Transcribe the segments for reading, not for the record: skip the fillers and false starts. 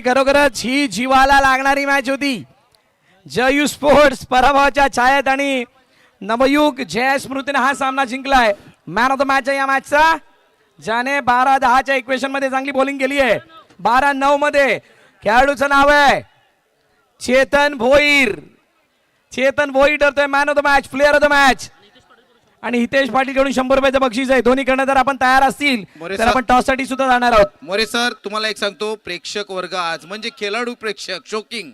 खरोखरच ही जीवाला लागणारी मॅच होती. जयू स्पोर्ट्स पराभवाच्या छायेत आणि नवयुग जय स्मृतीने हा सामना जिंकलाय. मॅन ऑफ द मॅच आहे या मॅचचा, ज्याने 12-10च्या इक्वेशन मध्ये चांगली बॉलिंग केली आहे. 12-9 मध्ये खेळाडूचं नाव आहे चेतन भोईर. चेतन भोईर ठरतोय man of the match, player of the match. आणि हितेश पाटील कडून 100 रुपयाचं बक्षीस आहे. दोन्ही कडनं जर आपण तयार असतील तर आपण टॉस साठी सुद्धा जाणार आहोत. मोरे सर, तुम्हाला एक सांगतो, प्रेक्षक वर्ग आज म्हणजे खेळाडू प्रेक्षक शोकिंग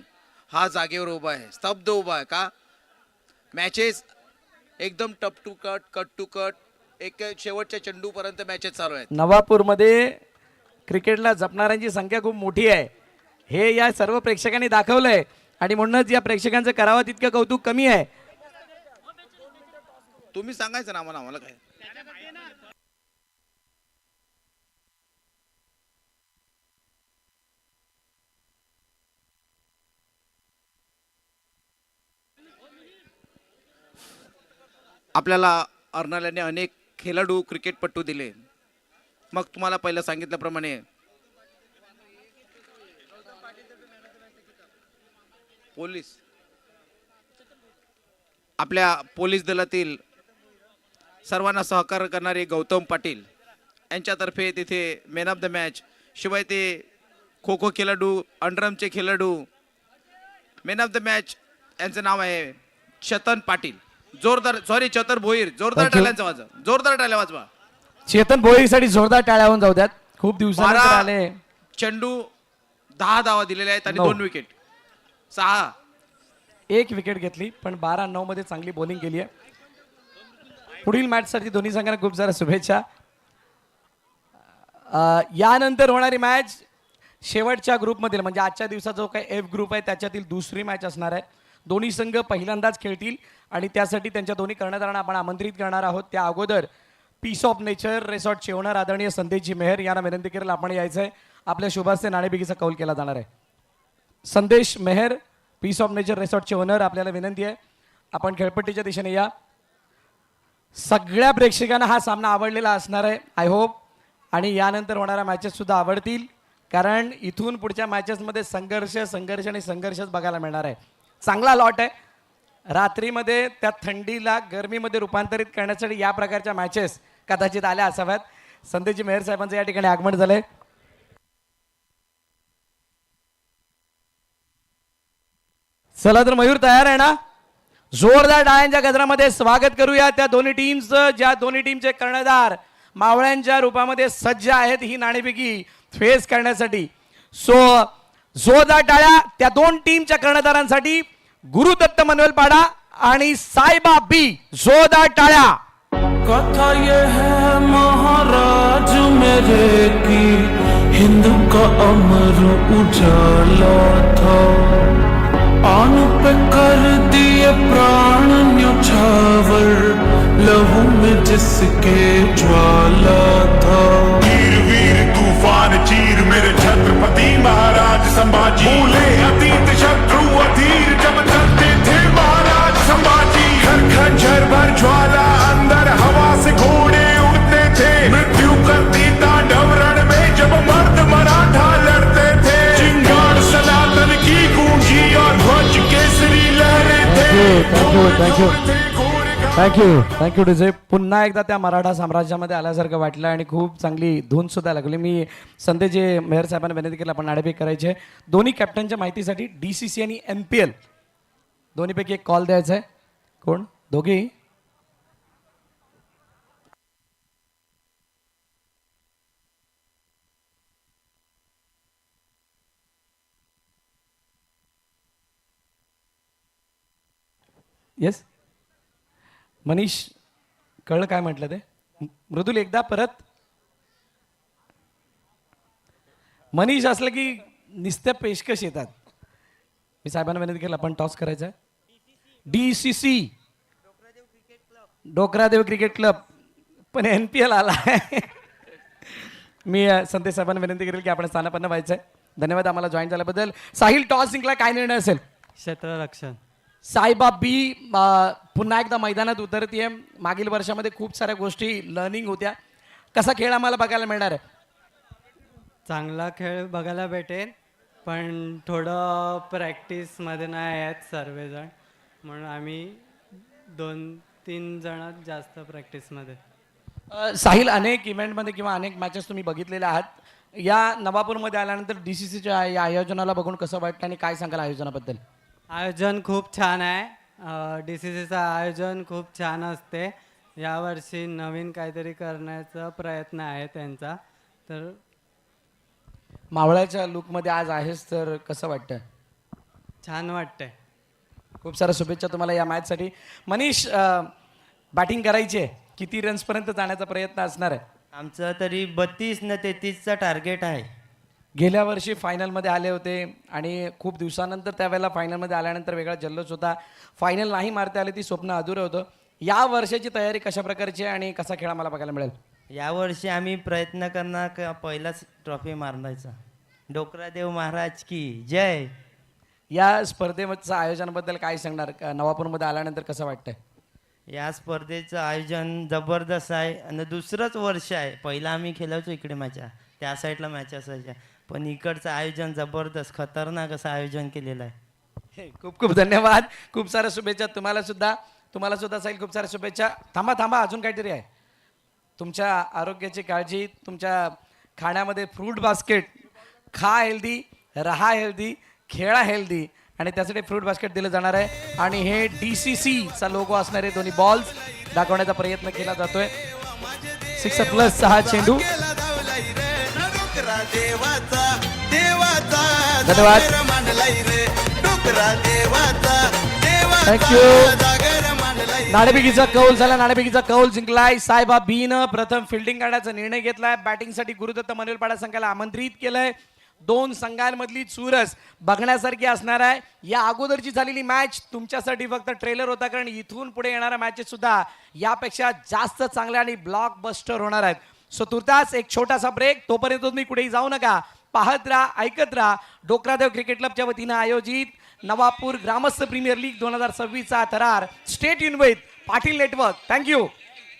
हा जागेवर उभा आहे, स्तब्ध उभा आहे. का मॅचेस एकदम टप to cut, cut to cut, एक शेवटच्या चेंडू पर्यंत मॅचेस चालू आहेत. नवापूरमध्ये क्रिकेटला जपणाऱ्यांची संख्या खूप मोठी आहे, हे या सर्व प्रेक्षकांनी दाखवलंय. आणि म्हणूनच या प्रेक्षकांचं करावं तितकं कौतुक कमी आहे. तुम्ही सांगायचं ना आम्हाला काय. आपल्याला अर्नाल्याने अनेक खेळाडू क्रिकेटपटू दिले. मग तुम्हाला पहिलं सांगितल्याप्रमाणे पोलीस, आपल्या पोलीस दलातील सर्वांना सहकार्य करणारे गौतम पाटील यांच्यातर्फे तिथे मॅन ऑफ द मॅच, शिवाय ते खो खो खेळाडू, अंडरआर्मचे खेळाडू, मॅन ऑफ द मॅच यांचं नाव आहे चेतन पाटील. जोरदार, सॉरी चेतन भोईर, जोरदार टाळ्यांचा वाजवा, जोरदार टाळ्या वाजवा. चेतन भोईर साठी जोरदार टाळ्या होऊन जाऊ द्यात. खूप दिवसानंतर आले. चेंडू 10 धावा दिलेल्या आहेत आणि 2 विकेट, 6 एक विकेट घेतली, पण 12-9 मध्ये चांगली बॉलिंग केली आहे. पुढील मॅच साठी दोन्ही संघांना खूप साऱ्या शुभेच्छा. यानंतर होणारी मॅच शेवटच्या ग्रुपमधील, म्हणजे आजच्या दिवसाचा जो काही एफ ग्रुप आहे त्याच्यातील दुसरी मॅच असणार आहे. दोन्ही संघ पहिल्यांदाच खेळतील आणि त्यासाठी त्यांच्या दोन्ही कर्णधारांना आपण आमंत्रित करणार आहोत. त्या अगोदर पीस ऑफ नेचर रिसॉर्टचे ओनर आदरणीय संदेशजी मेहर यांना विनंती करेल आपण यायचं आहे. आपल्या शुभास्ते नाणेबिगीचा कौल केला जाणार आहे. Sandesh Mehar, peace of nature रिसॉर्टचे ओनर, आपल्याला विनंती आहे आपण खेळपट्टीच्या दिशेने या. सगळ्या प्रेक्षकांना हा सामना आवडलेला असणार आहे आय होप. आणि यानंतर होणाऱ्या मॅचेस सुद्धा आवडतील, कारण इथून पुढच्या मॅचेसमध्ये संघर्ष संघर्ष आणि संघर्षच बघायला मिळणार आहे. चांगला लॉट आहे. रात्रीमध्ये त्या थंडीला गरमीमध्ये रूपांतरित करण्यासाठी या प्रकारच्या मॅचेस कदाचित आल्या असाव्यात. संदेशजी मेहर साहेबांचं या ठिकाणी आगमन झालंय. चला तर मयूर तयार आहे ना? जोरदार टाळ्यांच्या गजरामध्ये स्वागत करूया त्या दोन्ही टीमचं, ज्या दोन्ही टीमचे कर्णधार मावळ्यांच्या रूपामध्ये सज्ज आहेत ही नाणेफेकी फेस करण्यासाठी. सो जोरदार टाळ्या त्या दोन टीमच्या कर्णधारांसाठी. गुरुदत्त मनवेलपाडा आणि साईबा बी, जोरदार टाळ्या. कथा ये है महाराज मेरे की, हिंदू का अमर उजाला था, आन पे कर दिए प्राण न्योछावर, लहू में जिसके ज्वाला था. वीर वीर तूफान चीर मेरे छत्रपति महाराज संभाजी, भूले अतीत शत्रु अधीर जब चलते थे महाराज संभाजी. घर खंजर भर ज्वाला अंदर हवा से घोड़े उड़ते थे, मृत्यु करती तांडव रण में जब मर्द मराठा लड़ते थे. चिंगार सनातन की गूंजी और ध्वज केसरी लहरे थे. Thank you DJ. पुन्हा एकदा त्या मराठा साम्राज्यामध्ये आल्यासारखं वाटलं आणि खूप चांगली धून सुद्धा लागली. मी संदेशजी मेहर साहेबांना विनंती केली आपण नाणेफेक करायचे. दोन्ही कॅप्टनच्या माहितीसाठी DCC आणि MPL दोन्हीपैकी एक कॉल द्यायचा आहे. कोण? दोघेही? येस. मनीष, कळलं काय म्हटलं ते? मृदुल एकदा परत. मनीष असलं की निस्त्या पेशकश येतात. मी साहेबांना विनंती केलं आपण टॉस करायचा आहे. DCC डोकरादेव क्रिकेट क्लब, पण NPL आला आहे. मी संदेश साहेबांना विनंती करेल की आपण स्थानापन्न व्हायचं आहे. धन्यवाद आम्हाला जॉईन झाल्याबद्दल. साहिल, टॉस जिंकला, काय निर्णय असेल? क्षेत्ररक्षण. साईबा बी पुन्हा एकदा मैदानात उतरतीये. मागील वर्षामध्ये खूप साऱ्या गोष्टी लर्निंग होत्या. कसा खेळ आम्हाला बघायला मिळणार आहे? चांगला खेळ बघायला भेटेल. पण थोडं प्रॅक्टिसमध्ये नाही आहेत सर्वजण, म्हणून आम्ही 2-3 जण जास्त प्रॅक्टिसमध्ये. साहिल, अनेक इव्हेंटमध्ये किंवा अनेक मॅचेस तुम्ही बघितलेल्या आहात. या नवापूरमध्ये आल्यानंतर DCCच्या या आयोजनाला बघून कसं वाटतं आणि काय सांगाल आयोजनाबद्दल? आयोजन खूप छान आहे. DCCचं आयोजन खूप छान असते. यावर्षी नवीन काहीतरी करण्याचा प्रयत्न आहे त्यांचा. तर मावळ्याच्या लुकमध्ये आज आहेस तर कसं वाटतं? छान वाटतंय. खूप साऱ्या शुभेच्छा तुम्हाला या मॅचसाठी. मनीष, बॅटिंग करायची आहे, किती रन्सपर्यंत जाण्याचा प्रयत्न असणार आहे? आमचं तरी 32 न 33चा टार्गेट आहे. गेल्या वर्षी फायनलमध्ये आले होते आणि खूप दिवसानंतर त्यावेळेला फायनलमध्ये आल्यानंतर वेगळा जल्लोष होता. फायनल नाही मारता आले, ती स्वप्न अधुरं होतं. या वर्षाची तयारी कशा प्रकारची आहे आणि कसा खेळ आम्हाला बघायला मिळेल? यावर्षी आम्ही प्रयत्न करणार का पहिलाच ट्रॉफी मारण्याचा. डोकरादेव महाराज की जय. या स्पर्धेचं आयोजनाबद्दल काय सांगणार? नवापूरमध्ये आल्यानंतर कसं वाटतंय? या स्पर्धेचं आयोजन जबरदस्त आहे आणि दुसरंच वर्ष आहे. पहिला आम्ही खेळायचो इकडे मॅचा, त्या साईडला मॅच असायच्या, पण इकडचं आयोजन जबरदस्त खतरनाक असं आयोजन केलेलं आहे. खूप खूप धन्यवाद. खूप साऱ्या शुभेच्छा तुम्हाला सुद्धा साहिल, खूप साऱ्या शुभेच्छा. थांबा, अजून काहीतरी आहे. तुमच्या आरोग्याची काळजी, तुमच्या खाण्यामध्ये फ्रूट बास्केट, खा हेल्दी, रहा हेल्दी, खेळा हेल्दी, आणि त्यासाठी फ्रूट बास्केट दिलं जाणार आहे. आणि हे DCCचा लोगो असणारे दोन्ही बॉल्स दाखवण्याचा प्रयत्न केला जातोय. 6+6 चेंडू. धन्यवाद. थँक्यू. नाणेफेकीचा कौल झाला, नाणेफेकीचा कौल जिंकलाय. साहेबा बीनं प्रथम फिल्डिंग करण्याचा निर्णय घेतलाय. बॅटिंगसाठी गुरुदत्त मनवेलपाडा संघाला आमंत्रित केलंय. 2 संघांमधली चुरस बघण्यासारखी असणार आहे. या अगोदरची झालेली मॅच तुमच्यासाठी फक्त ट्रेलर होता, कारण इथून पुढे येणाऱ्या मॅचेस सुद्धा यापेक्षा जास्त चांगल्या आणि ब्लॉकबस्टर होणार आहेत. सो तुर्तास एक छोटासा ब्रेक. तोपर्यंत तुम्ही कुठेही जाऊ नका, पाहत राहा, ऐकत राहा. डोकरादेव क्रिकेट क्लबच्या वतीनं आयोजित नवापूर ग्रामस्थ प्रीमियर लीग 2026चा थरार. स्टेट युन विथ पाटील नेटवर्क. थँक्यू.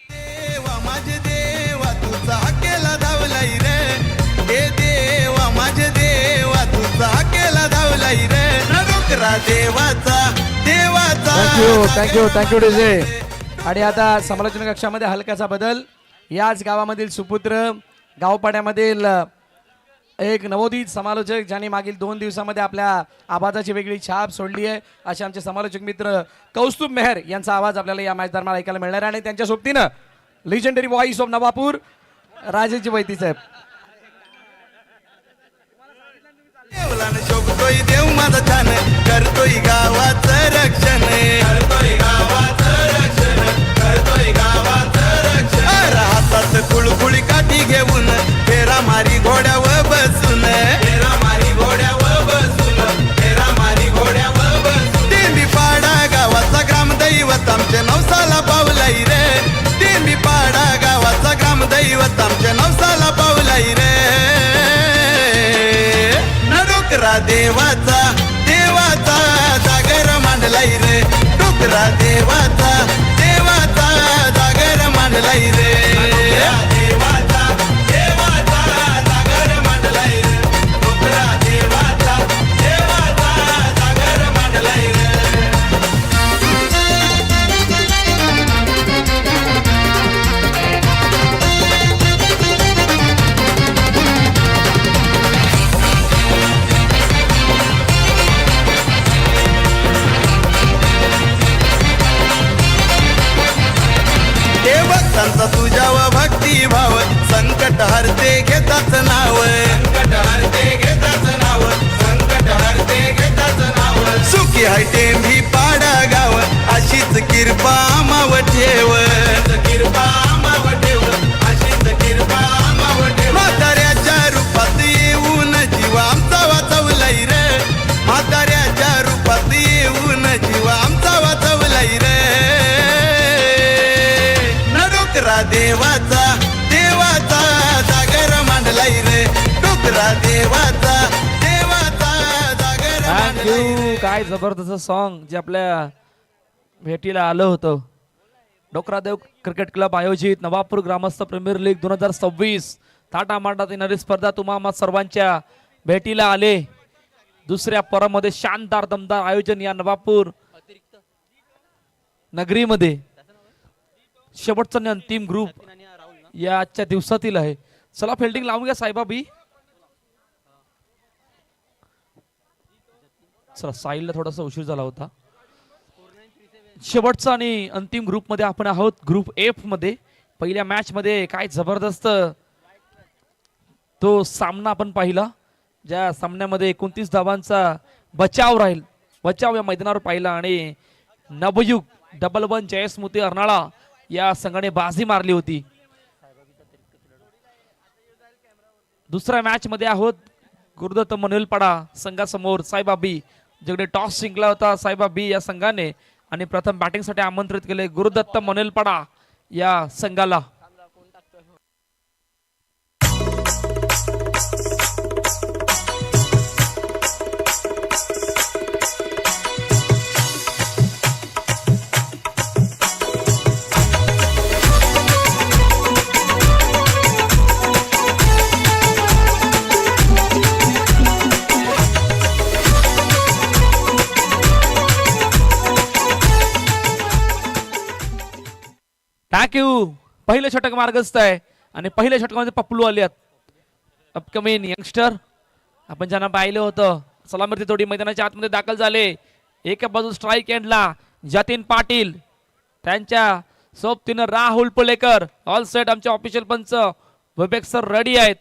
देवा माझे देवा तुझा केला धावलाई रे, हे देवा माझे देवा तुझा केला धावलाई रे, नरोकरा देवाचा थँक्यू डीजे. आणि आता समालोचन कक्षामध्ये हलकासा बदल. याच गावामधील सुपुत्र, गावपाड्यामधील एक नवोदित समालोचक, ज्यांनी मागील 2 दिवसामध्ये आपल्या आवाजाची वेगळी छाप सोडली आहे, असे आमचे समालोचक मित्र कौस्तुभ मेहर यांचा आवाज आपल्याला या मॅच दरम्यान ऐकायला मिळणार आहे. आणि त्यांच्या सोबतीनं लिजंडरी व्हॉइस ऑफ नवापूर, राजेश वैती साहेब. देवलान शोभतोय देव माझा छान, करतोय गावाचं रक्षण, करतोय गावाचं रक्षण, करतोय गावाचं रक्षण. हातात कुळकुळी काठी घेऊन फेरा मारी घोड्यावर बसून, फेरा मारी घोड्यावर बसून, फेरा मारी घोड्यावर बसून. टेंबीपाडा गावाचा ग्रामदैवत आमच्या नवसाला पावलाई रे, टेंबीपाडा गावाचा ग्रामदैवत आमच्या नवसाला पावलाई रे, डोकरा देवाचा जागर मांडलाई रे, डोकरा देवाचा जागर मांडलाई रे, देवाचा जागर मांडलाई रे, डोकरा देवाचा जागर मांडलाई रे. भक्तांचा तुझ्यावर भक्ती भाव, संकट हरते घेताच नाव, संकट हरते घेताच नाव, संकट हरते घेताच नाव. सुखी हाय टेंभी पाडा गाव, अशीच किरपा आमाव ठेव, किरपा आमाव ठेव, अशीच किरपा आमाव ठेव. म्हाताऱ्याच्या रूपात येऊन जीव आमचा वाचवलाई रे, म्हाताऱ्याच्या रूपात येऊन जीव आमचा वाचवलाई रे, देवाचा जागर मांडलाई रे, डोकरा देवाचा जागर थँक्यू. काय जबरदस्त सॉन्ग जे आपल्या भेटीला आलं होतं. डोकरादेव क्रिकेट क्लब आयोजित नवापूर ग्रामस्थ प्रीमियर लीग 2026 थाटा मांडात येणारी स्पर्धा तुम्हा सर्वांच्या भेटीला आले. दुसऱ्या परामध्ये शानदार दमदार आयोजन या नवापूर नगरीमध्ये शेवटचा आणि अंतिम ग्रुप या आजच्या दिवसातील आहे. चला फिल्डिंग लावून घ्या साहेबाबी. चला साहिलला थोडासा उशीर झाला होता. शेवटचा आणि अंतिम ग्रुप मध्ये आपण आहोत. ग्रुप एफ मध्ये पहिल्या मॅच मध्ये काय जबरदस्त तो सामना आपण पाहिला, ज्या सामन्यामध्ये 29 धावांचा बचाव या मैदानावर पाहिला आणि नवयुग डबल वन जयस्मृती अर्नाळा या संघाने बाजी मारली होती. दुसऱ्या मॅच मध्ये आहोत गुरुदत्त मनवेलपाडा संघासमोर साईबाबी, जिकडे टॉस जिंकला होता साईबाबी या संघाने आणि प्रथम बॅटिंगसाठी आमंत्रित केले गुरुदत्त मनवेलपाडा या संघाला. थँक्यू. पहिलं षटक मार्गस्थ आहे आणि पहिल्या षटकामध्ये पप्लू आले अपकमिंग यंगस्टर. आपण ज्यांना पाहिलं होतं सलामती तोडी मैदानाच्या आतमध्ये दाखल झाले. एका बाजू स्ट्राईक एंडला जतीन पाटील, त्यांच्या सोबतीनं राहुल पुलेकर. All set. आमचे ऑफिशियल पंच विवेक सर रेडी आहेत.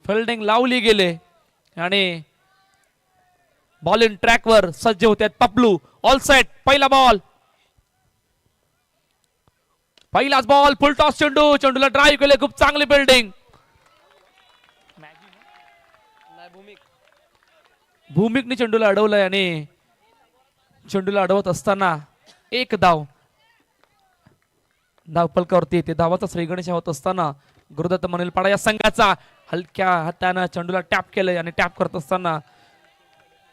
फिल्डिंग लावली गेले आणि बॉलिंग ट्रॅकवर सज्ज होते पप्लू. All set. पहिला बॉल, पहिलाच बॉल, फुल टॉस चेंडू. चेंडूला ड्राईव्ह केले. खूप चांगली बिल्डिंग. भूमिकने चेंडूला अडवलंय आणि चेंडूला अडवत असताना एक धाव धावपलकावरती येते. धावाचा श्रीगणेश होत असताना गुरुदत्त मनवेलपाडा या संघाचा हलक्या हाताने चेंडूला टॅप केलंय आणि टॅप करत असताना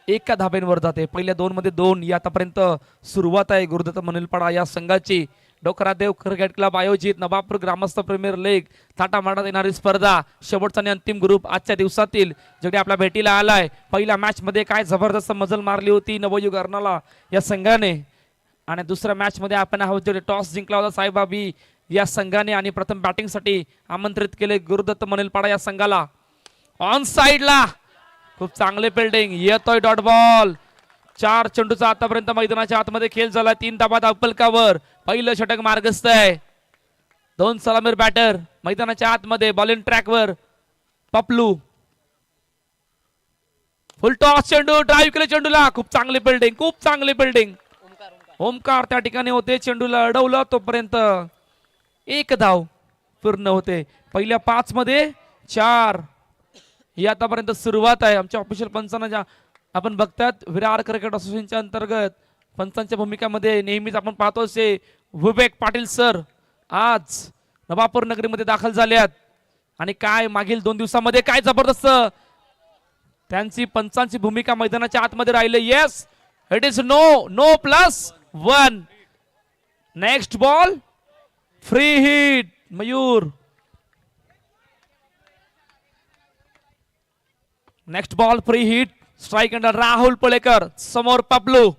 एका धाब्यांवर जाते. पहिल्या 2 मध्ये 2 ही आतापर्यंत सुरुवात आहे गुरुदत्त मनवेलपाडा या संघाची. डोकरादेव क्रिकेट क्लब आयोजित नवापूर ग्रामस्थ प्रीमियर लीग थाटामाटात येणारी स्पर्धा, शेवटचा आणि अंतिम ग्रुप आजच्या दिवसातील जिकडे आपल्या भेटीला आलाय. पहिल्या मॅच मध्ये काय जबरदस्त मजल मारली होती नवयुग अर्नाळा या संघाने आणि दुसऱ्या मॅच मध्ये आपण आहोत जिकडे टॉस जिंकला होता साईबाबी या संघाने आणि प्रथम बॅटिंग साठी आमंत्रित केले गुरुदत्त मनवेलपाडा या संघाला. ऑन साइडला खूप चांगले फिल्डिंग. येतोय डॉट बॉल. 4 चेंडूचा आतापर्यंत मैदानाच्या आतमध्ये खेळ झाला. 3 धाबा धावपलकावर. पहिलं षटक मार्गस्थ आहे. 2 सलामीर बॅटर मैदानाच्या आतमध्ये. बॉलिंग ट्रॅकवर पप्लू. फुल टॉस चेंडू. ड्राईव्ह केले चेंडूला. खूप चांगली बिल्डिंग. खूप चांगली बिल्डिंग. ओमकार त्या ठिकाणी होते. चेंडूला अडवलं तोपर्यंत एक धाव पूर्ण होते. पहिल्या 5 मध्ये 4 ही आतापर्यंत सुरुवात आहे. आमच्या ऑफिशियल पंचांना आपण बघतात विरार क्रिकेट असोसिएशनच्या अंतर्गत पंचांच्या भूमिकामध्ये नेहमीच आपण पाहतो असे विवेक पाटील सर आज नवापूर नगरीमध्ये दाखल झाले आहेत आणि काय मागील 2 दिवसामध्ये काय जबरदस्त त्यांची पंचांची भूमिका मैदानाच्या आतमध्ये राहिले. Yes, it is no +1. Next ball free hit Mayur. Next ball free hit. Strike under Rahul Pulekar. समोर पप्लू.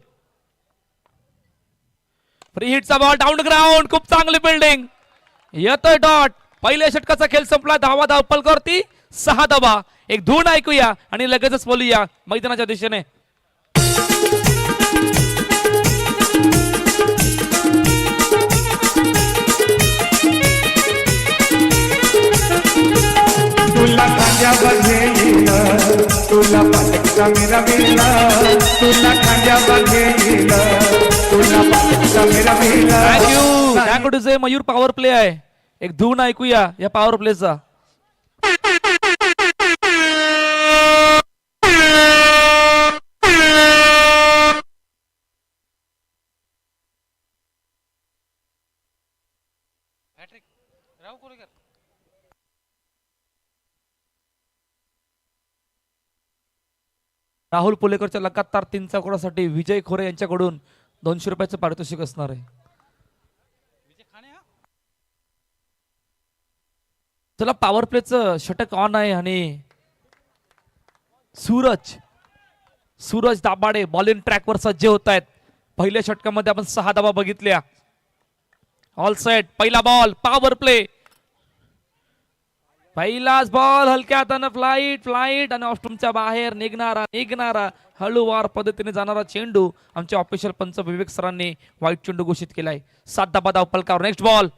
फ्री हिटचा बॉल डाऊन ग्राउंड. खूप चांगली बिल्डिंग. येतोय डॉट. पहिल्या षटकाचा खेळ संपला. धावा धावपलकावरती 6 धावा. एक धून ऐकूया आणि लगेचच बोलूया मैदानाच्या दिशेने. तुला खांद्यावर घेईल, तुला पाटकचा मेरा मेला, तुला खांद्यावर घेईल, तुला पाटकचा मेरा मेला. Thank you to say Mayur. Power play आहे. एक धून ऐकूया या पॉवर प्लेचा. राहुल पुलेकरच्या लगातार 3 चौकडासाठी विजय खोरे यांच्याकडून 200 रुपयाचं पारितोषिक असणार आहे. चला पॉवर प्लेचं षटक ऑन आहे आणि सूरज दाभाडे बॉलिंग ट्रॅकवर सज्ज होत आहेत. पहिल्या षटकामध्ये आपण 6 धावा बघितल्या. All set. पहिला बॉल पॉवर प्ले. पहिलाच बॉल हलक्या हातानं फ्लाईट आणि ऑस्ट्रोमच्या बाहेर निघणारा हळूवार पद्धतीने जाणारा चेंडू आमचे ऑफिशियल पंच विवेक सरांनी व्हाईट चेंडू घोषित केलाय. 7 धावा धावफलकावर. नेक्स्ट बॉल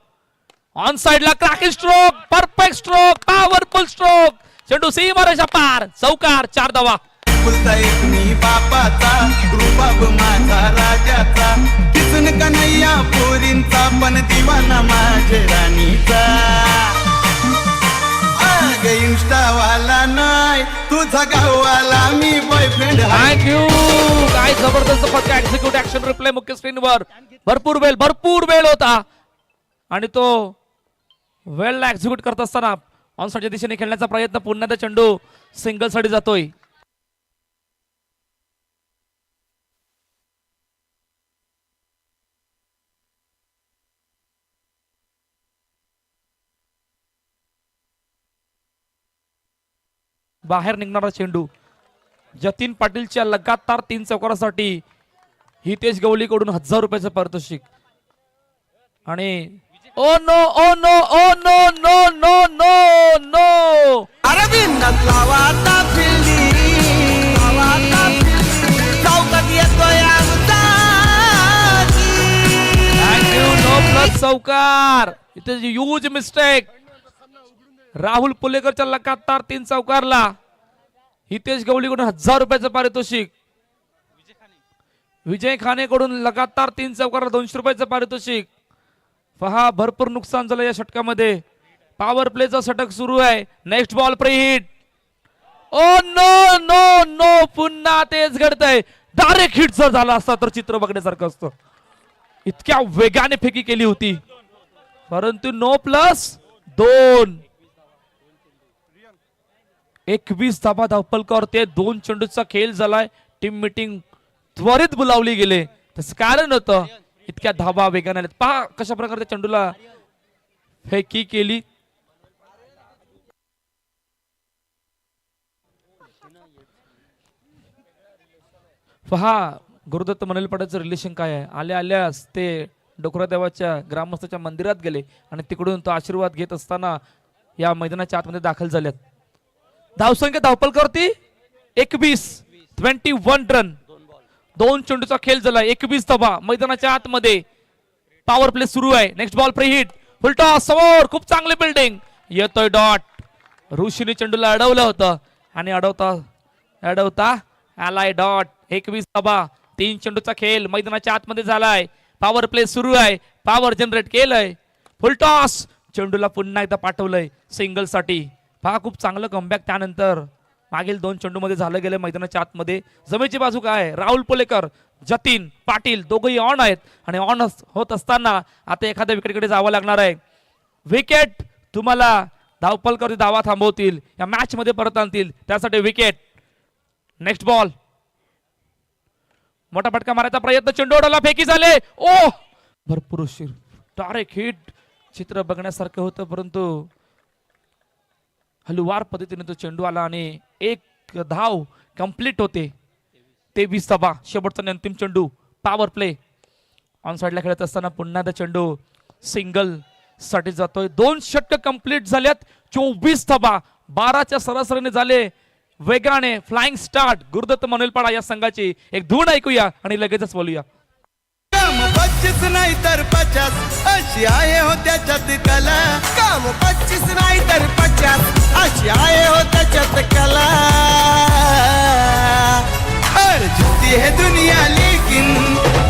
ऑन साइडला cracking stroke. Perfect stroke. Powerful stroke. चेंडू सीमारेषा पार. चौकार. 4 धावा. फुलता एक मी बापाचा रुबाब माझा राजाचा किसून कन्हैया पोरींचा पण दिवाना माझे राणीचा आग इंस्टावाला नाही तुझा गाववाला मी बॉयफ्रेंड थँक्यू. काय जबरदस्त फक्त एक्झिक्यूट ऍक्शन रिप्ले मुख्य स्क्रीनवर. भरपूर वेळ होता आणि तो वेळला एक्झिक्यूट करत असताना ऑन साइडच्या दिशेने खेळण्याचा प्रयत्न. पुन्हा त्या चेंडू सिंगल साठी जातोय. बाहेर निघणारा चेंडू. जतीन पाटीलच्या लगातार 3 चौकारासाठी हितेश गवळीकडून 1000 रुपयाचं पारितोषिक. आणि ओ नो अरविंदात लावाता फिल्डी चौकात येतोय आमचा नो प्लस चौकार. इथे ह्यूज मिस्टेक. राहुल पुलेकरच्या लगातार 3 चौकारला हितेश गवळीकडून 1000 रुपयाचं पारितोषिक. विजय खानेकडून लगातार 3 चौकारला 200 रुपयाचं पारितोषिक. पहा भरपूर नुकसान झालं या षटकामध्ये. पॉवर प्लेचा षटक सुरू आहे. Next ball free hit. Oh no पुन्हा तेच घडतंय. डायरेक्ट हिट जर झाला असता तर चित्र बघण्यासारखं असतं. इतक्या वेगाने फेकी केली होती परंतु नो प्लस 2. 21 धावा धावफलकावर. ते 2 चेंडूचा खेळ झालाय. टीम मीटिंग त्वरित बोलावली गेले. तसं कारण होतं इतक्या धावा वेगाने आल्यात. पहा कशा प्रकारे त्या चेंडूला फेकी केली. पहा गुरुदत्त मनलपाड्याचं रिलेशन काय आहे. आल्यास ते डोकरा देवाच्या ग्रामस्थाच्या मंदिरात गेले आणि तिकडून तो आशीर्वाद घेत असताना या मैदानाच्या आतमध्ये दाखल झाल्यात. धावसंख्या धावफलकावरती 21 रन. 2 चेंडूचा खेळ झाला. 21 धावा मैदानाच्या आतमध्ये. पॉवर प्ले सुरू आहे. Next ball free hit. Full toss समोर. खूप चांगली बिल्डिंग. येतोय डॉट. ऋषीने चेंडूला अडवलं होतं आणि अडवता आलाय डॉट. 21 धावा. 3 चेंडूचा खेळ मैदानाच्या आतमध्ये झालाय. पॉवर प्ले सुरू आहे. पॉवर जनरेट केलंय. फुलटॉस. चेंडूला पुन्हा एकदा पाठवलंय सिंगल साठी. पहा खूप चांगलं कमबॅक त्यानंतर मागील 2 चेंडूमध्ये झालं गेलं मैदानाच्या आतमध्ये. जमेची बाजू काय. राहुल पुलेकर जतीन पाटील दोघंही ऑन आहेत आणि ऑन होत असताना आता एखाद्या विकेटकडे जावं लागणार आहे. विकेट तुम्हाला धावफलकावरती धावा थांबवतील. या मॅच मध्ये परत आणतील. त्यासाठी विकेट. Next ball. मोठा फटका मारायचा प्रयत्न. चेंडू उडवला. फेकी झाले. ओ भरपूर उशीर. Direct hit. चित्र बघण्यासारखं होतं परंतु हलुवार पद्धतीने तो चेंडू आला आणि 1 धाव कंप्लीट होते. 23 धावा. शेवटचा अंतिम चेंडू. Power play. ऑन साइडला खेळत असताना पुन्हा त्या चेंडू सिंगल साठी जातोय. 2 षटक कंप्लीट झाल्यात. 24 धावा. 12च्या सरासरीने झाले वेगाने फ्लाइंग स्टार्ट गुरुदत्त मनलपाडा या संघाची. एक धून ऐकूया आणि लगेचच बोलूया. काम 25 नाही तर 50 अशी आहे हो त्याच्यात कला. काम 25 नाही तर 50 अशी आहे हो त्याच्यात कला. हर झुकती है दुनिया लेकिन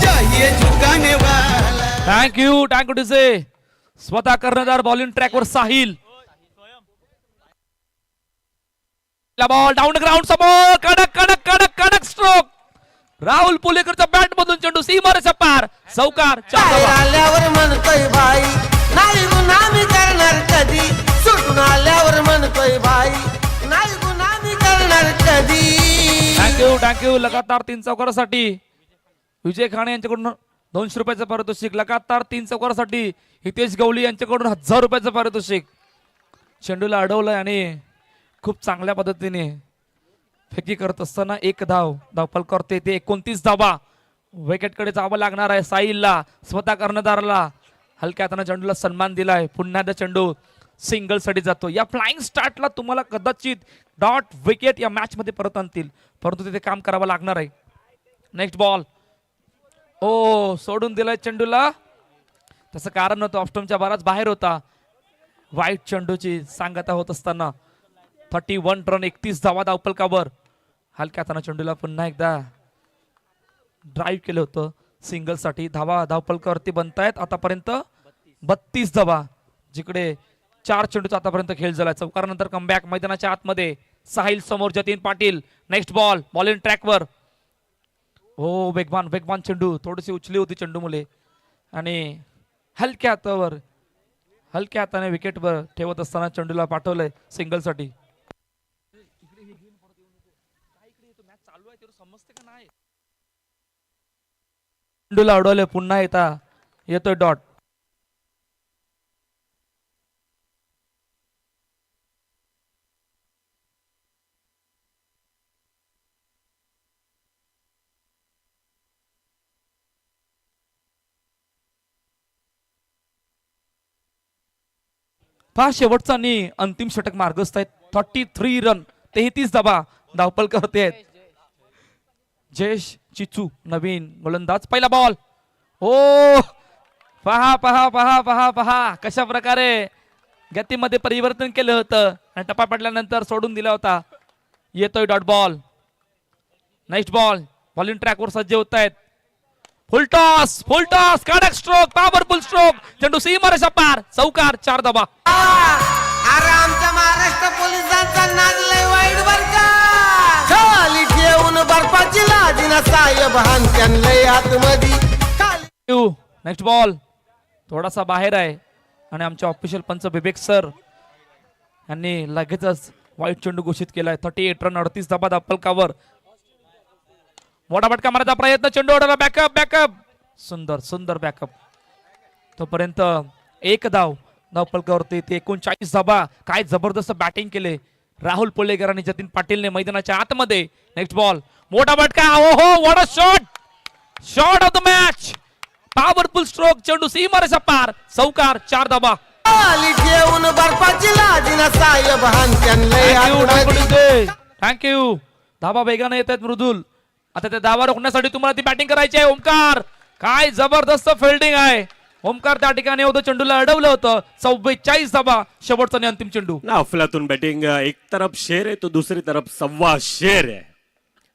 चाहिए झुकाने वाला. थँक्यू टू से. स्वतः कर्णधार बॉलिंग ट्रॅकवर साहिल. बॉल डाऊन ग्राउंड समोर. कडक स्ट्रोक. राहुल पुलेकरच्या बॅट मधून चेंडू सीमारेषा पार. चौकार. 4 धावा. आल्यावर म्हणतोय भाई नाही गुन्हा मी करणार कधी. सुटून आल्यावर म्हणतोय भाई नाही गुन्हा मी करणार कधी. थँक्यू. लगातार 3 चौकारासाठी विजय खाणे यांच्याकडून 200 रुपयाचं पारितोषिक. लगातार 3 चौकारासाठी हितेश गवळी यांच्याकडून 1000 रुपयाचं पारितोषिक. चेंडूला अडवलंय आणि खूप चांगल्या पद्धतीने फेकी करत असताना एक धावपल करते ते 29 धावा. विकेटकडे जावं लागणार आहे साहिलला, स्वतः कर्णधाराला हलक्या हाताने चेंडूला सन्मान दिलाय. पुन्हा एकदा चेंडू सिंगल साठी जातो. या फ्लाइंग स्टार्टला तुम्हाला कदाचित डॉट विकेट या मॅच मध्ये परत आणतील, परंतु तिथे काम करावं लागणार आहे. Next ball. ओ सोडून दिलाय चेंडूला, तसं कारण नव्हतं, ऑफस्टमच्या बराच बाहेर होता. वाईट चेंडूची सांगता होत असताना 31 रन 31 धावा धावपलकावर. हलक्या हाताने चेंडूला पुन्हा एकदा ड्राईव्ह केलं होतं सिंगल साठी. धावपलकावरती बनतायत आतापर्यंत 32 धावा, जिकडे 4 चेंडूचा आतापर्यंत खेळ झाला. चौकारानंतर कमबॅक मैदानाच्या आतमध्ये. साहिल समोर, Jatin Patil. Next ball in ट्रॅकवर. हो वेगवान चेंडू, थोडीशी उचली होती चेंडू मुले आणि हलक्या हाताने विकेटवर ठेवत असताना चेंडूला पाठवलंय सिंगल साठी. चेंडूला अडवलंय, पुन्हा येतोय डॉट. पहा शेवटचा आणि अंतिम षटक मार्गस्थ आहेत. 33 रन 33 धावा धावपलकर होते आहेत. जयेश चिचू नवीन गोलंदाज. पहिला बॉल. ओ पहा पहा पहा पहा पहा कशा प्रकारे गतीमध्ये परिवर्तन केलं होतं आणि टप्पा पडल्यानंतर सोडून दिला होता. येतोय dot ball. Next ball in ट्रॅकवर सज्ज होत आहेत. फुल टॉस कडक स्ट्रोक, पॉवरफुल स्ट्रोक, चेंडू सीमारेषा पार, चौकार, 4 धावा. अरे आमच्या महाराष्ट्र पोलिसांचा नाद लय वाईट बर का. खाली ठेवून बर्फाची लादीना साहेब हानत्यान लय आतमधी खाली. नेक्स्ट बॉल थोडासा बाहेर आहे आणि आमचे ऑफिशियल पंच विवेक सर यांनी लगेचच वाईट चेंडू घोषित केलाय. 38 रन 38 धावा धावपलकावर. मोठा फटका मारायचा प्रयत्न, चेंडू उडवला, बॅकअप. सुंदर बॅकअप. तोपर्यंत एक धावपलकावरती 39 धावा. काय जबरदस्त बॅटिंग केले राहुल पोलेकर आणि जतीन पाटीलने मैदानाच्या आतमध्ये. नेक्स्ट बॉल मोठा फटका. ओहो what a shot of the match, powerful stroke, चेंडू सीमारेषा पार, चौकार, 4 धावा. खाली ठेवून बर्फाची लादीना साहेब हानत्यान लय आतमधी. थँक्यू. धावा वेगाने येत आहेत मृदुल. आता त्या धावा रोखण्यासाठी तुम्हाला ती बॅटिंग करायची आहे. ओमकार, काय जबरदस्त फिल्डिंग आहे. ओमकार त्या ठिकाणी होतं, चेंडूला अडवलं होतं. 44 धावा शेवटचा आणि अंतिम चेंडू. ना अफलातून बॅटिंग. एक तरफ शेर आहे तो दुसरी तरफ सव्वा शेर आहे.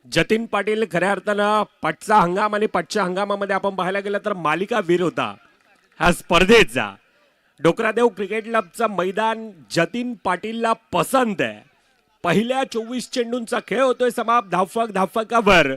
जतीन पाटील खऱ्या अर्थानं पाठचा हंगाम आणि पाठच्या हंगामामध्ये आपण पाहायला गेलं तर मालिका वीर होता ह्या स्पर्धेचा. डोकरादेव क्रिकेट क्लबचा मैदान जतीन पाटीलला पसंत आहे. पहिल्या 24 चेंडूंचा खेळ होतोय समाप्त. धावफलकावर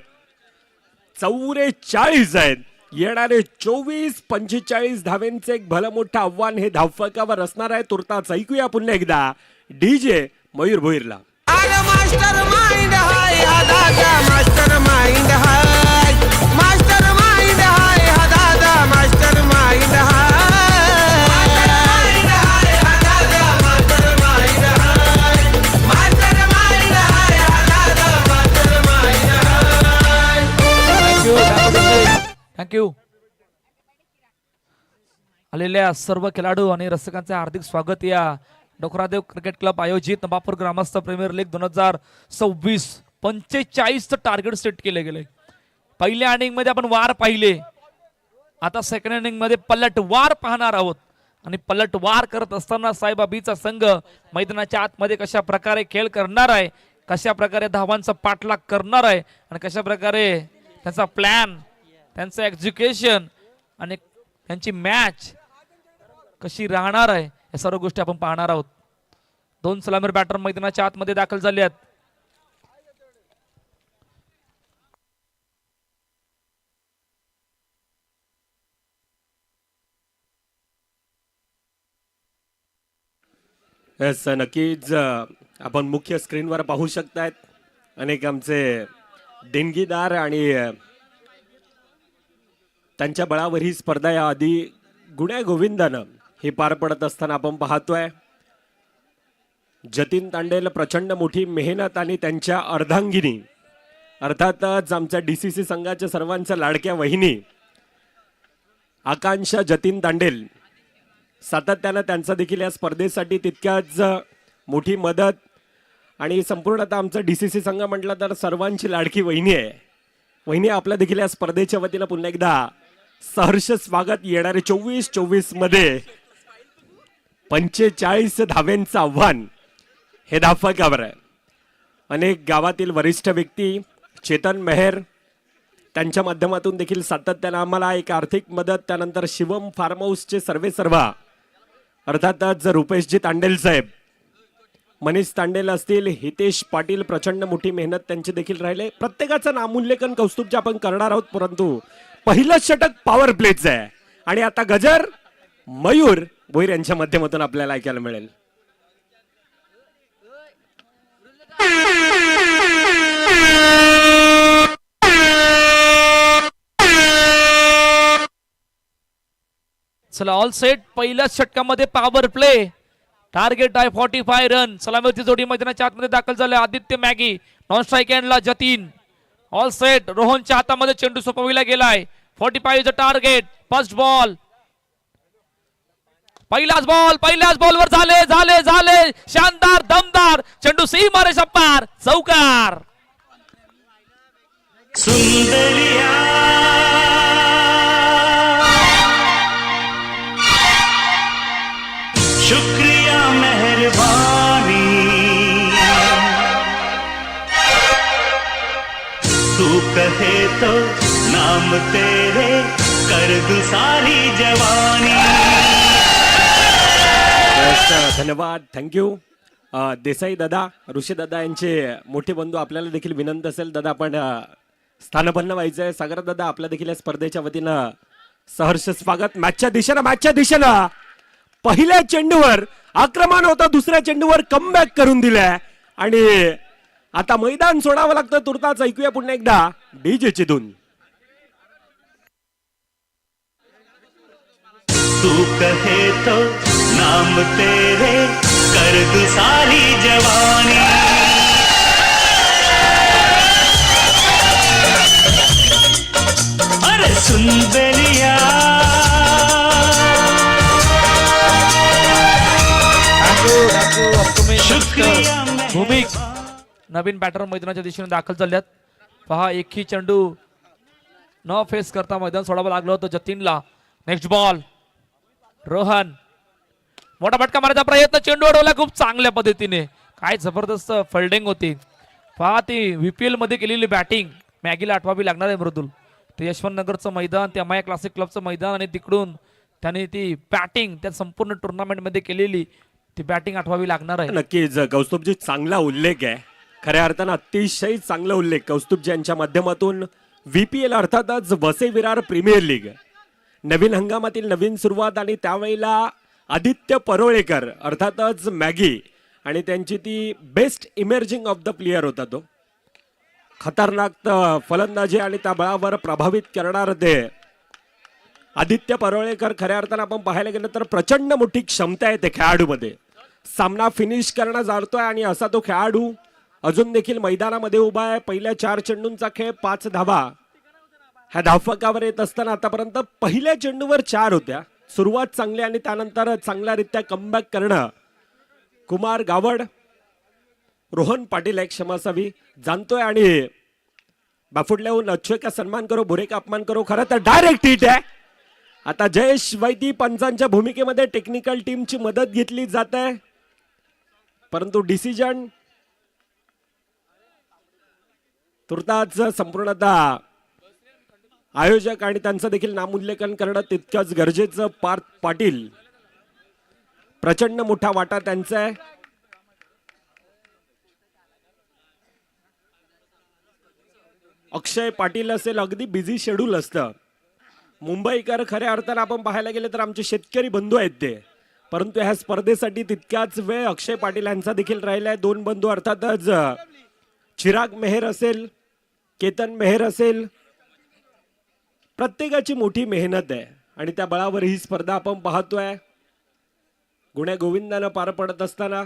44 आहेत. येणारे 24-45 धावेंचे एक भलं मोठं आव्हान हे धावफलकावर असणार आहे. तुर्तास ऐकूया पुन्हा एकदा डीजे मयूर भोईरला. मास्टर माइंड हाय हा दादा, मास्टर माइंड हाय, मास्टर माइंड हाय हा दादा, मास्टर माइंड हाय, हा दादा, मास्टर माइंड हाय, मास्टर माइंड हाय हा दादा, मास्टर माइंड हाय. थँक्यू. आलेल्या सर्व खेळाडू आणि रसिकांचे हार्दिक स्वागत या डोकरादेव क्रिकेट क्लब आयोजित नवापूर ग्रामस्थ प्रीमियर लीग 2026 45चं टार्गेट सेट केले गेले. पहिल्या इनिंग मध्ये आपण वार पाहिले, आता सेकंड इनिंग मध्ये पलटवार पाहणार आहोत. आणि पलटवार करत असताना साईबाबीचा संघ मैदानाच्या आतमध्ये कशा प्रकारे खेळ करणार आहे, कशा प्रकारे धावांचा पाठलाग करणार आहे आणि कशा प्रकारे त्यांचा प्लॅन, त्यांचं एक्झिक्युशन आणि त्यांची मॅच कशी राहणार आहे, या सर्व गोष्टी आपण पाहणार आहोत. 2 सलामीर बॅटर मैदानाच्या आतमध्ये दाखल झाले आहेत. येस नक्कीच आपण मुख्य स्क्रीनवर पाहू शकतायत अनेक आमचे देणगीदार आणि त्यांच्या बळावर ही स्पर्धा या आधी गुण्या गोविंदानं ही पार पडत असताना आपण पाहतोय. जतीन तांडेल प्रचंड मोठी मेहनत आणि त्यांच्या अर्धांगिनी अर्थातच आमच्या DCC संघाच्या सर्वांच्या लाडक्या वहिनी आकांक्षा जतीन तांडेल सातत्यानं त्यांचा देखील या स्पर्धेसाठी तितक्याच मोठी मदत आणि संपूर्णतः आमचा DCC संघ म्हटलं तर सर्वांची लाडकी वहिनी आहे. वहिनी आपल्या देखील या स्पर्धेच्या वतीनं पुन्हा एकदा सहर्ष स्वागत. येणारे 24-24 मध्ये 45 धाव्यांचं आव्हान हे धावफलकावर आहे. अनेक गावातील वरिष्ठ व्यक्ती चेतन मेहर त्यांच्या माध्यमातून देखील सातत्यानं आम्हाला एक आर्थिक मदत, त्यानंतर शिवम फार्म हाऊसचे सर्वेसर्वा अर्थातच रुपेशजी तांडेल साहेब, मनीष तांडेल असतील, हितेश पाटील, प्रचंड मोठी मेहनत त्यांची देखील राहिले. प्रत्येकाचं नामोल्लेखन कौस्तुभचे आपण करणार आहोत, परंतु पहिलं षटक पॉवर प्लेचं आहे आणि आता गजर मयूर भोईर यांच्या माध्यमातून आपल्याला ऐकायला मिळेल. चला ऑल सेट. पहिल्याच षटकामध्ये पॉवर प्ले. टार्गेट आहे 45 रन. सलामीवरती जोडी मैदानाच्या आतमध्ये दाखल झाले. आदित्य मॅगी नॉन स्ट्राईक एंडला जतीन. All set. रोहनच्या हातामध्ये चेंडू सोपविला गेलाय. 45 इज टार्गेट. First ball. पहिल्याच बॉलवर झाले शानदार दमदार चेंडू सीमारेषा पार. चौकार. सुंदरिया शुक्रिया मेहरबानी तू कहे तो नाम तेरे कर दूं सारी जवानी. धन्यवाद, थँक्यू. देसाई दादा, ऋषी दादा यांचे मोठे बंधू आपल्याला देखील विनंती असेल दादा आपण स्थानपन्न व्हायचंय. सागर दादा आपल्या देखील या स्पर्धेच्या वतीनं सहर्ष स्वागत. मॅचच्या दिशेनं पहिल्या चेंडूवर आक्रमण होतं, दुसऱ्या चेंडूवर कमबॅक करून दिलाय आणि आता मैदान सोडावं लागतं तुर्ताच. ऐकूया पुन्हा एकदा डीजेची धून. तू कहे तो नाम तेरे कर दूं सारी जवानी. अरे सुंदरिया शुक्रिया भूमिक नवीन बॅटर मैदानाच्या दिशेने दाखल झाल्यात. पहा एकही चेंडू न फेस करता मैदान सोडावं लागलं होतं जतीनला. Next ball. रोहन मोठा फटका मारायचा प्रयत्न. चेंडू अडवला खूप चांगल्या पद्धतीने. काय जबरदस्त फिल्डिंग होती. पहा ती VPL मध्ये केलेली बॅटिंग मॅगीला आठवावी लागणार आहे मृदुल. ते यशवंत नगरचं मैदान, ते MI क्लासिक क्लबचं मैदान आणि तिकडून त्याने ती बॅटिंग त्या संपूर्ण टुर्नामेंट मध्ये केलेली ती बॅटिंग आठवावी लागणार आहे. नक्कीच कौस्तुभजी चांगला उल्लेख आहे. खऱ्या अर्थानं अतिशय चांगला उल्लेख कौस्तुभजी यांच्या माध्यमातून. VPL अर्थातच वसई विरार प्रीमियर लीग नवीन हंगामातील नवीन सुरुवात आणि त्यावेळेला आदित्य परोळेकर अर्थातच मॅगी आणि त्यांची ती best emerging of the player होता. तो खतरनाक फलंदाजी आणि त्या बळावर प्रभावित करणार ते आदित्य परोळेकर. खऱ्या अर्थानं आपण पाहायला गेलं तर प्रचंड मोठी क्षमता आहे ते खेळाडूमध्ये. सामना फिनिश करणं जाणतोय आणि असा तो खेळाडू अजून देखील मैदानामध्ये उभा आहे. पहिल्या 4 चेंडूंचा खेळ 5 धावा ह्या धावफलकावर येत असताना आतापर्यंत पहिल्या चेंडूवर 4 होत्या. सुरुवात चांगली आणि त्यानंतर चांगल्यारीत्या कमबॅक करणं. कुमार गावड, रोहन पाटील एक क्षमासावी जाणतोय आणि बाफुडल्याहून अच्छे का सन्मान करो बुरे का अपमान करो. खरं तर डायरेक्ट हिट आहे. आता जयेश वैदी पंचांच्या भूमिकेमध्ये टेक्निकल टीमची मदत घेतली जात आहे, परंतु डिसिजन तुर्ताच संपूर्णतः आयोजक आणि त्यांचं देखील नामोल्लेखन करणं तितकंच गरजेचं. पार्थ पाटील प्रचंड मोठा वाटा त्यांचा आहे. अक्षय पाटील असेल, अगदी बिझी शेड्यूल असतं. मुंबईकर खऱ्या अर्थानं आपण पाहायला गेले तर आमचे शेतकरी बंधू आहेत ते, परंतु ह्या स्पर्धेसाठी तितक्याच वेळ अक्षय पाटील यांचा देखील राहिलाय. 2 बंधू अर्थातच चिराग मेहर असेल, केतन मेहर असेल, प्रत्येकाची मोठी मेहनत आहे आणि त्या बळावर ही स्पर्धा आपण पाहतोय. गुण्या गोविंदानं पार पडत असताना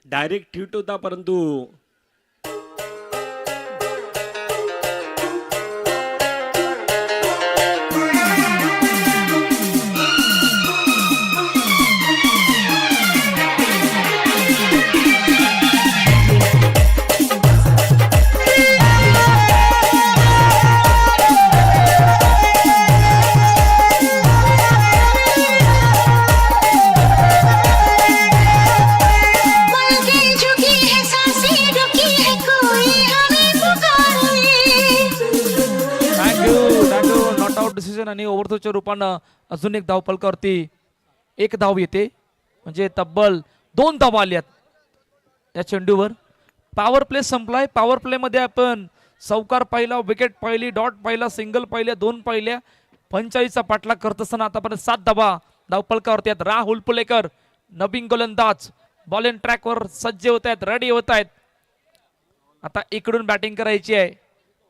डायरेक्ट हिट होता, परंतु थँक्यू नॉट आउट डिसिजन आणि ओव्हरथ्रोच्या रूपानं अजून एक धाव फलकावरती एक धाव येते, म्हणजे तब्बल 2 धावा आल्यात या चेंडूवर. पॉवर प्ले संपलाय. पॉवर प्ले मध्ये आपण चौकार पाहिला, विकेट पाहिली, डॉट पाहिला, सिंगल पाहिल्या, 2 पाहिल्या, 45चा पाठलाग करत असताना आतापर्यंत 7 धावा धाव फलकावरती आहेत. राहुल पुलेकर नवीन गोलंदाज बॉल इन ट्रॅकवर सज्ज होत आहेत, रेडी होत आहेत. आता इकडून बॅटिंग करायची आहे.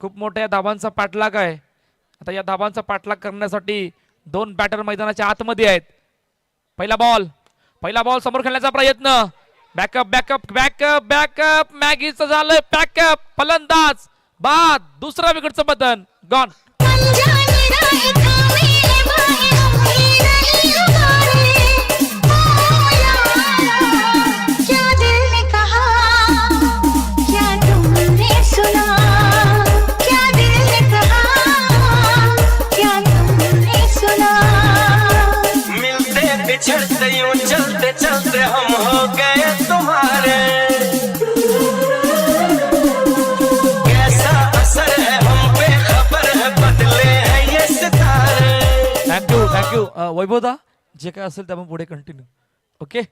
खूप मोठ्या धावांचा पाठलाग आहे. आता या धावांचा पाठलाग करण्यासाठी 2 बॅटर मैदानाच्या आतमध्ये आहेत. पहिला बॉल समोर खेळण्याचा प्रयत्न. बॅकअप बॅकअप बॅकअप बॅकअप मॅगीचं झालंय बॅकअप. फलंदाज बाद. दुसरा विकेटचं बटन गॉन. बिछड़ते यूं चलते चलते हम हो गए तुम्हारे, कैसा असर है हम पे खबर है, बदले हैं ये सितारे. थँक्यू वैभवदा, जे काय असेल ते आपण पुढे कंटिन्यू. ओके,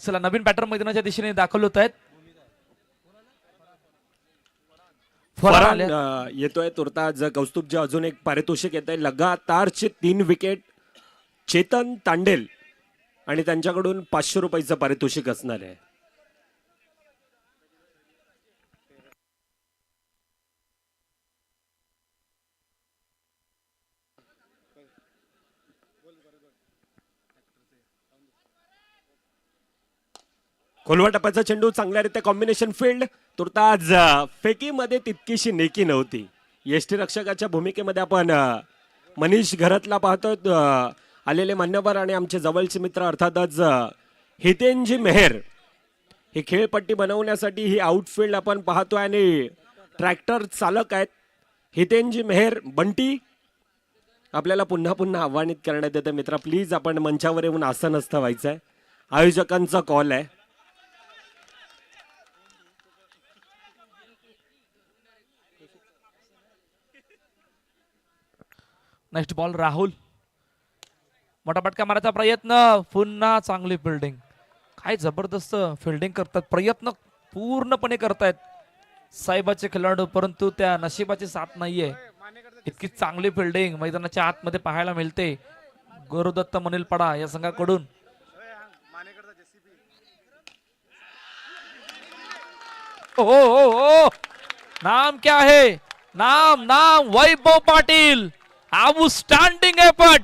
चला नवीन बॅटर मैदानाच्या दिशेने दाखल होत आहेत. फरहान येतोय तुर्तास. कौस्तुभच्या अजून एक पारितोषिक येत आहे. लगातारचे 3 विकेट चेतन तांडेल आणि त्यांच्याकडून 500 रुपयाचं पारितोषिक असणार आहे. खोलवा टप्प्याचा चेंडू चांगल्यारीत्या कॉम्बिनेशन फील्ड. तुर्तास फेकीमध्ये तितकीशी नेकी नव्हती. यष्टी रक्षकाच्या भूमिकेमध्ये आपण मनीष घरातला पाहतोय. आलेले मान्यवर आणि आमचे जवळचे मित्र अर्थातच हितेनजी मेहर. ही खेळपट्टी बनवण्यासाठी ही आउटफील्ड आपण पाहतोय आणि ट्रॅक्टर चालक आहेत हितेनजी मेहर. बंटी, आपल्याला पुन्हा पुन्हा आव्हानित करण्यात येतं मित्रा, प्लीज आपण मंचावर येऊन आसनस्थ व्हायचं आहे. आयोजकांचा कॉल आहे. Next ball Rahul. मोठा फटका मारायचा प्रयत्न. पुन्हा चांगली फिल्डिंग. काय जबरदस्त फिल्डिंग करतात. प्रयत्न पूर्णपणे करतायत साहेबाचे खेळाडू, परंतु त्या नशिबाची साथ नाहीये. इतकी चांगली फिल्डिंग मैदानाच्या आतमध्ये पाहायला मिळते गुरुदत्त मनिलपाडा या संघाकडून. ओ नाम क्या है? नाम वैभव पाटील. Outstanding effort.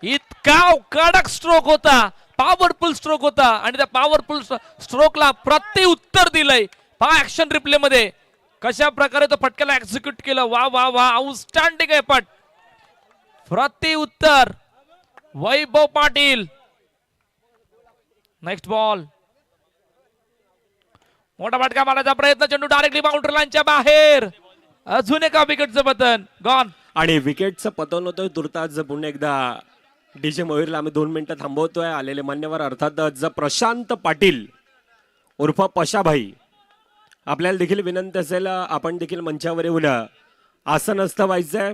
इतका कडक स्ट्रोक होता, पॉवरफुल स्ट्रोक होता आणि त्या पॉवरफुल स्ट्रोकला प्रति उत्तर दिलंय. पहा ऍक्शन रिप्ले मध्ये कशा प्रकारे तो फटक्याला एक्झिक्यूट केलं. वा वा वा, आउटस्टँडिंग एफर्ट. प्रति उत्तर वैभव पाटील. Next ball. मोठा फटका मारायचा प्रयत्न. चेंडू डायरेक्टली बाउंड्री लाईनच्या बाहेर. अजून एका विकेटचं पतन गॉन. आणि विकेटचं पतन होतोय तुर्तास. पुन्हा एकदा डीजे मोहिरला आम्ही 2 मिनिटं थांबवतोय. आलेले मान्यवर अर्थातच प्रशांत पाटील उर्फ पशाभाई. आपल्याला देखील विनंती असेल आपण देखील मंचावर येऊन आसनस्थ व्हायचंय.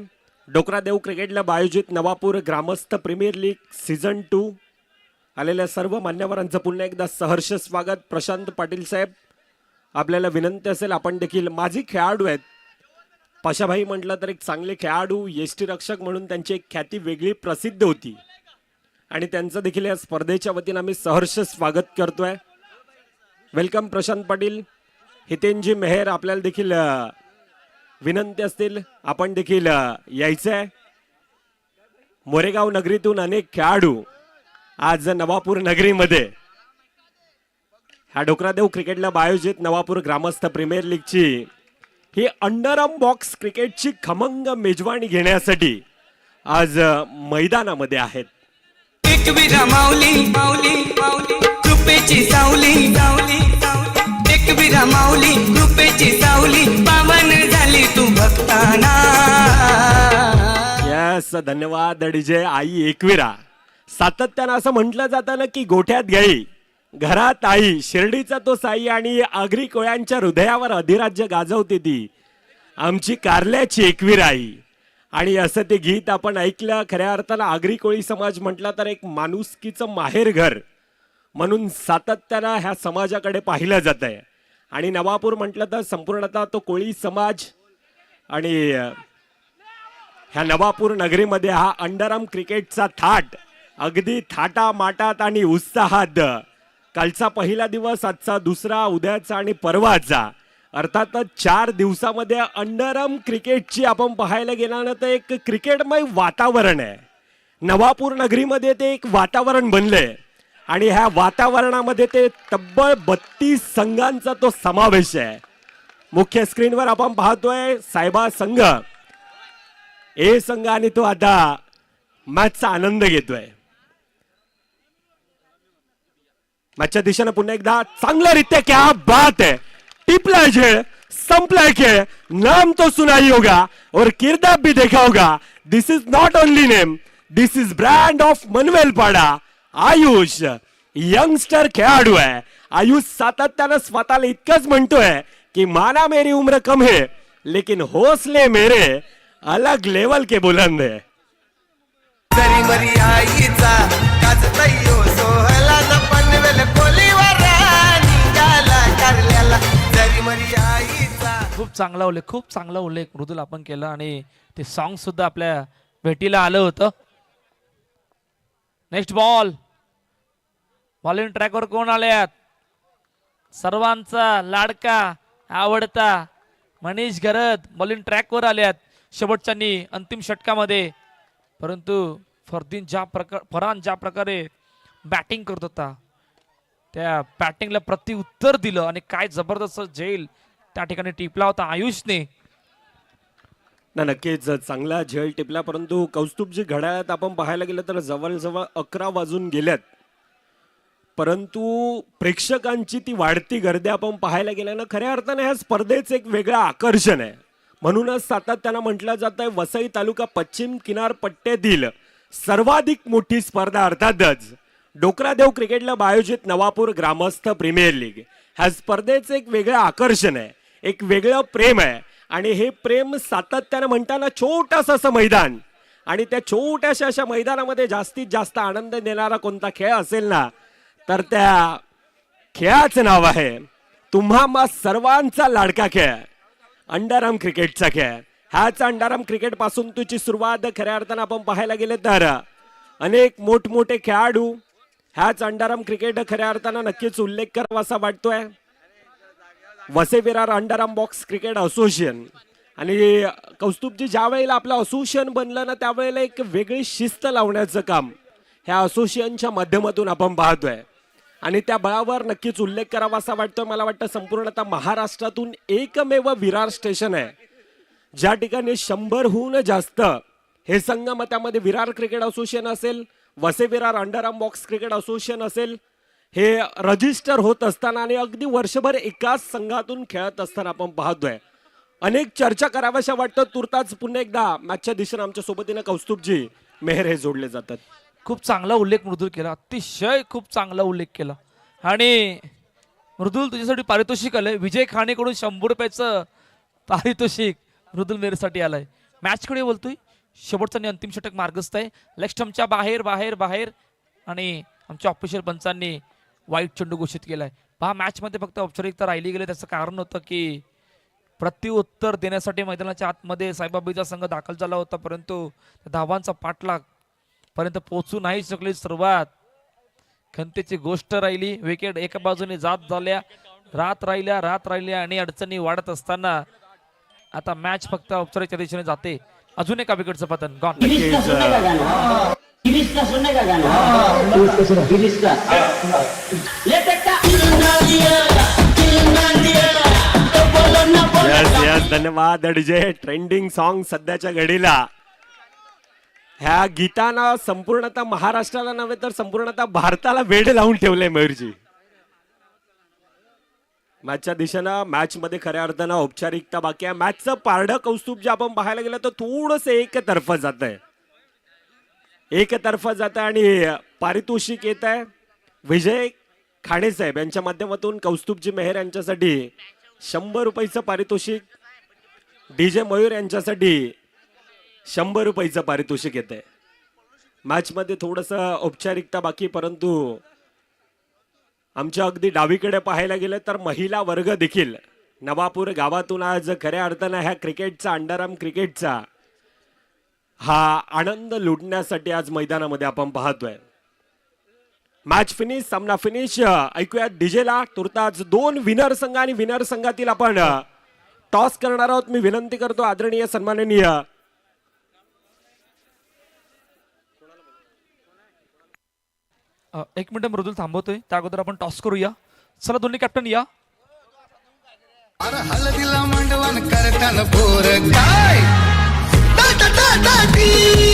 डोकरादेव क्रिकेट क्लब आयोजित नवापूर ग्रामस्थ प्रीमियर लीग सीझन 2 आलेल्या सर्व मान्यवरांचं पुन्हा एकदा सहर्ष स्वागत. प्रशांत पाटील साहेब, आपल्याला विनंती असेल आपण देखील माजी खेळाडू आहेत. पशाभाई म्हटलं तर एक चांगले खेळाडू, यष्टी रक्षक म्हणून त्यांची एक ख्याती वेगळी प्रसिद्ध होती आणि त्यांचं देखील या स्पर्धेच्या वतीनं आम्ही सहर्ष स्वागत करतोय. वेलकम प्रशांत पाटील. हितेनजी मेहर, आपल्याला देखील विनंती असतील आपण देखील यायचंय. मोरेगाव नगरीतून अनेक खेळाडू आज नवापूर नगरीमध्ये ह्या डोकरादेव क्रिकेट क्लब आयोजित नवापूर ग्रामस्थ प्रीमियर लीगची ही अंडरआर्म बॉक्स क्रिकेटची खमंग मेजवानी घेण्यासाठी आज मैदानामध्ये आहेत. एक विरा माऊली माऊली माऊली कृपेची सावली सावली सावली एक विरा माऊली कृपेची सावली पावन झाली तू भक्ताना. यस, धन्यवाद डीजे आई एकविरा. सातत्यानं असं म्हटलं जातं ना की गोठ्यात गाई घरात आई, शिर्डीचा तो साई आणि आगरी कोळ्यांच्या हृदयावर अधिराज्य गाजवते ती आमची कारल्याची एकवीर आई. आणि असं ते गीत आपण ऐकलं. खऱ्या अर्थानं आगरी कोळी समाज म्हटला तर एक माणुसकीचं माहेर घर म्हणून सातत्यानं ह्या समाजाकडे पाहिलं जात आहे. आणि नवापूर म्हटलं तर संपूर्णतः तो कोळी समाज आणि ह्या नवापूर नगरीमध्ये हा अंडरआर्म क्रिकेटचा थाट अगदी थाटा माटात आणि उत्साहात. कालचा पहिला दिवस, आजचा दुसरा, उद्याचा आणि परवाचा, अर्थातच 4 दिवसामध्ये अंडरआर्म क्रिकेटची आपण पाहायला गेला ना तर एक क्रिकेटमय वातावरण आहे. नवापूर नगरीमध्ये ते एक वातावरण बनलंय आणि ह्या वातावरणामध्ये ते तब्बल 32 संघांचा तो समावेश आहे. मुख्य स्क्रीनवर आपण पाहतोय सायबा संघ, ए संघ, आणि तो आता मॅचचा आनंद घेतोय. मॅचच्या दिशेने पुन्हा एकदा चांगल्यारीत्या क्या बात है, टिपला खेळ, संपला खेळ, नाम तो सुना ही होगा और किरदार भी देखा होगा. This is not only name, this is brand of Manvelpada. Ayush youngster खेळाडू आहे. आयुष सातत्यानं स्वतःला इतकंच म्हणतोय की माना मेरी उम्र कम है लेकिन हौसले मेरे अलग लेवल के बुलंद है. जरी मरी आईचा काजतयो सोहला न पनवेल कोलीवर निघाला कारल्याला. जरी मरी आईचा. खूप चांगला उल्लेख, खूप चांगला उल्लेख मृदुल आपण केला आणि ते सॉन्ग सुद्धा आपल्या भेटीला आलं होतं. Next ball. बॉलिंग ट्रॅकवर कोण आल्यात? सर्वांचा लाडका आवडता मनीष घरत बॉलिंग ट्रॅकवर आल्यात शेवटच्या अंतिम षटकामध्ये. परंतु फरहान ज्या प्रकारे बॅटिंग करत होता त्या बॅटिंगला प्रत्युत्तर दिलं आणि काय जबरदस्त झेल त्या ठिकाणी टिपला होता आयुषने. नक्कीच चांगला झेल टिपला. परंतु कौस्तुभजी घड्याळात आपण पाहायला गेलं तर जवळजवळ 11 वाजून गेल्यात. परंतु प्रेक्षकांची ती वाढती गर्दी आपण पाहायला गेलं ना खऱ्या अर्थाने ह्या स्पर्धेचं एक वेगळं आकर्षण आहे. म्हणूनच सातत्यानं म्हटलं जात आहे वसई तालुका पश्चिम किनारपट्ट्यातील सर्वाधिक मोठी स्पर्धा अर्थातच डोकरादेव क्रिकेट क्लब आयोजित नवापूर ग्रामस्थ प्रीमियर लीग. ह्या स्पर्धेचं एक वेगळं आकर्षण आहे, एक वेगळं प्रेम आहे. आणि हे प्रेम सातत्यानं म्हणताना छोटंसं असं मैदान आणि त्या छोट्याशा अशा मैदानामध्ये जास्तीत जास्त आनंद देणारा कोणता खेळ असेल ना तर त्या खेळाचं नाव आहे तुम्हा सर्वांचा लाडका खेळ अंडरआर्म क्रिकेटचा खेळ. ह्याच अंडरआर्म क्रिकेट पासून तुझी सुरुवात खऱ्या अर्थानं आपण पाहायला गेले तर अनेक मोठमोठे खेळाडू ह्याच अंडरआर्म क्रिकेट खऱ्या अर्थानं नक्कीच उल्लेख करावा असा वाटतोय. Vasai Virar underarm box cricket association आणि कौस्तुभजी ज्या वेळेला आपलं असोसिएशन बनलं ना त्यावेळेला एक वेगळी शिस्त लावण्याचं काम ह्या असोसिएशनच्या माध्यमातून आपण पाहतोय आणि त्या बळावर नक्कीच उल्लेख करावा असा वाटतोय. मला वाटतं संपूर्णतः महाराष्ट्रातून एकमेव विरार स्टेशन आहे ज्या ठिकाणी 100हून जास्त हे संघ मग त्यामध्ये विरार क्रिकेट असोसिएशन असेल, Vasai Virar underarm box cricket association असेल, हे रजिस्टर होत असताना आणि अगदी वर्षभर एकाच संघातून खेळत असताना आपण पाहतोय. अनेक चर्चा कराव्याशा वाटतं. तुर्ताच पुन्हा एकदा मॅचच्या दिशेने आमच्या सोबतीनं कौस्तुभजी मेहर हे जोडले जातात. खूप चांगला उल्लेख मृदुल केला, अतिशय खूप चांगला उल्लेख केला. आणि मृदुल तुझ्यासाठी पारितोषिक आलंय. विजय खाणेकडून 100 रुपयाचं पारितोषिक मृदुल मेहरसाठी आलंय. मॅचकडे बोलतोय. शेवटचा आणि अंतिम षटक मार्गस्थ आहे. लेग स्टंपच्या बाहेर बाहेर बाहेर आणि आमच्या ऑफिशियल पंचांनी वाईट चेंडू घोषित केलाय. पहा मॅचमध्ये फक्त औपचारिकता राहिली गेली. त्याचं कारण होतं की प्रत्युत्तर देण्यासाठी मैदानाच्या आतमध्ये साईबाबाचा संघ दाखल झाला होता परंतु धावांचा पाठलाग पर्यंत पोहोचू नाही शकली. सुरुवात खंतेची गोष्ट राहिली. विकेट एका बाजूने जात झाल्या, रात राहिल्या आणि अडचणी वाढत असताना आता मॅच फक्त औपचारिकच्या दिशेने जाते. अजून एका विकेटचं पतन गॉन. यस यस धन्यवाद डीजे. ट्रेंडिंग सॉन्ग सध्याच्या घडीला ह्या गीतानं संपूर्णतः महाराष्ट्राला नव्हे तर संपूर्णतः भारताला वेड लावून ठेवलंय मयूरजी. मॅचच्या दिशेनं मॅच मध्ये खऱ्या अर्थानं औपचारिकता बाकी आहे. मॅचचं पारडं कौस्तुभ जे आपण पाहायला गेलं तर थोडस एकतर्फ जात आहे, एकतर्फ जात आहे आणि पारितोषिक येत आहे विजय खाणे साहेब यांच्या माध्यमातून कौस्तुभजी मेहर यांच्यासाठी 100 रुपयाचं पारितोषिक, डीजे मयूर यांच्यासाठी 100 रुपयाचं पारितोषिक येत आहे. मॅच मध्ये थोडस औपचारिकता बाकी, परंतु आमच्या अगदी डावीकडे पाहायला गेलं तर महिला वर्ग देखील नवापूर गावातून आज खऱ्या अर्थानं ह्या क्रिकेटचा, अंडरआर्म क्रिकेटचा हा आनंद लुटण्यासाठी आज मैदानामध्ये आपण पाहतोय. मॅच फिनिश, सामना फिनिश. ऐकूया डीजेला. तुर्तास 2 विनर संघ आणि विनर संघातील आपण टॉस करणार आहोत. मी विनंती करतो आदरणीय सन्माननीय एक मिनिट मृदुल थांबवतोय, त्या अगोदर आपण टॉस करूया. चला दोन्ही कॅप्टन या. अरे हळदीला मंडवण करताना पोर काय टा टा टा टा टी.